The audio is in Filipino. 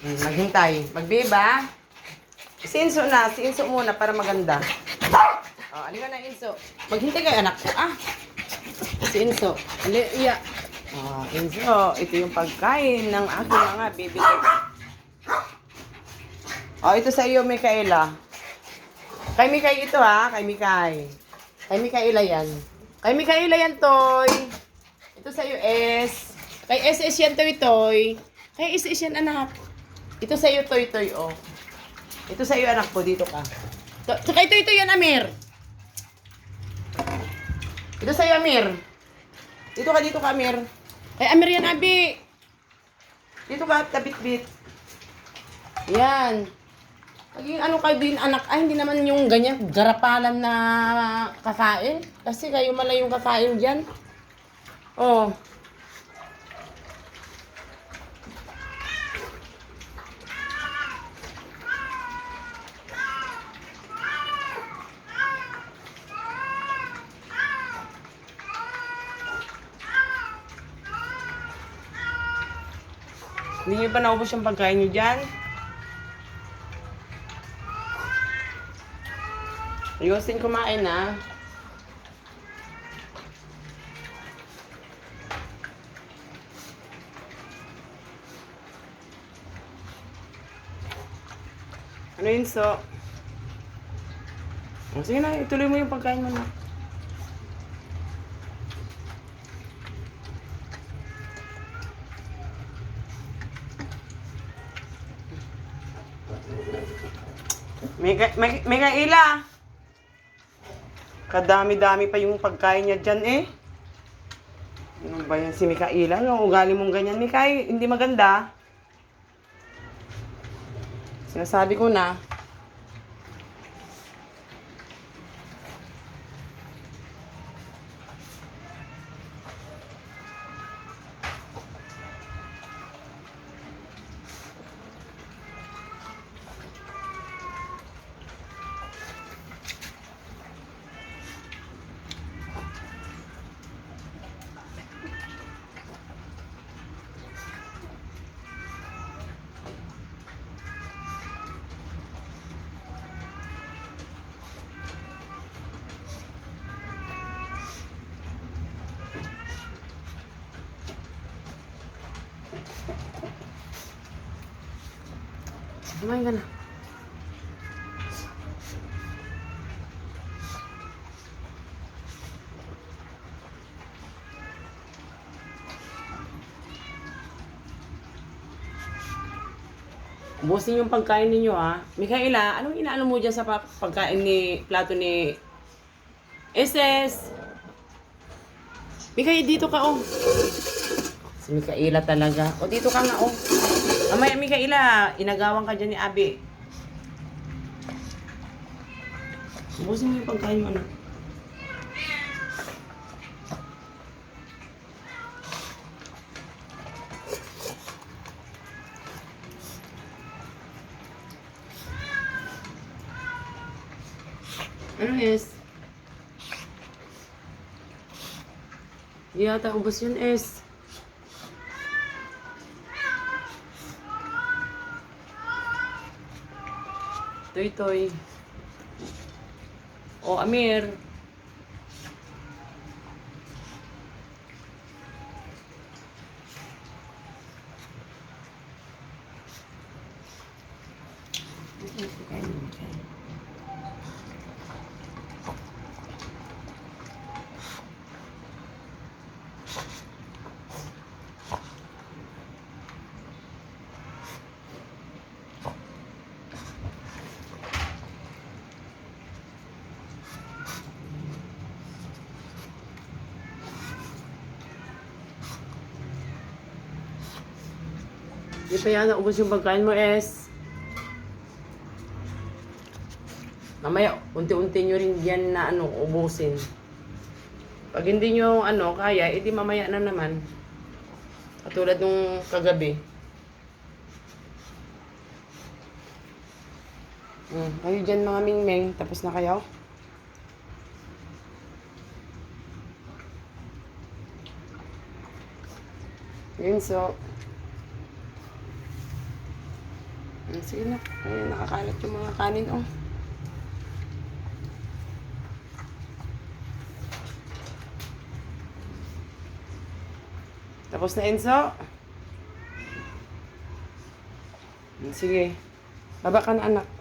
Maghintay. Magbiba. Si Inso na. Si Inso muna para maganda. O, alika na Inso. Maghintay kayo anak ko. Si Inso. Iya. Inso. Ito yung pagkain ng aking mga baby. Ito sa iyo, Mikaela. Kay Mikay ito kay Mikay. Kay Mikaela yan. Kay Mikaela yan, Toy. Ito sa iyo, S. Kay SS yan, Toy. Kay SS yan, anak. Ito sa iyo, Toy, Ito sa iyo, anak ko. Dito ka. Kay Toy, yan, Amir. Ito sa iyo, Amir. Dito ka, Amir. Kay Amir yan, Abi. Dito ka, tabit-bit. Yan. Maging ano kayo din, anak. Hindi naman yung ganyan, garapalan na kakain. Kasi kayo mala yung kakain dyan. Hindi nyo pa naubos yung pagkain nyo dyan? Ayusin kumain na. Ano yun, So? Sige na, ituloy mo yung pagkain mo na. Mikaela! Kadami-dami pa yung pagkain niya dyan Ano ba yan si Mikaela? Yung ugali mong ganyan, Mikay, hindi maganda. Sinasabi ko na. Kumain ka na. Ubusin yung pagkain ninyo Mikaela, anong inaano mo dyan sa pagkain plato ni SS? Mikaela, dito ka Si Mikaela talaga. Dito ka nga Mamaya, Mikaela, inagawan ka dyan ni Abi. Ubusin mo yung pagkain mo, anak. Ano S? Di yata ubos yun S. Toy. Amir. Di pa yan naubos yung pagkain mo, S. Mamaya, unti-unti nyo rin yan na ubusin. Pag hindi nyo kaya, edi mamaya na naman. Katulad nung kagabi. Kayo dyan mga mingming, tapos na kayo? Enzo. Sige na. Ay, nakakalat yung mga kanin, oh. Tapos na, Enzo? Sige. Baba ka na, anak.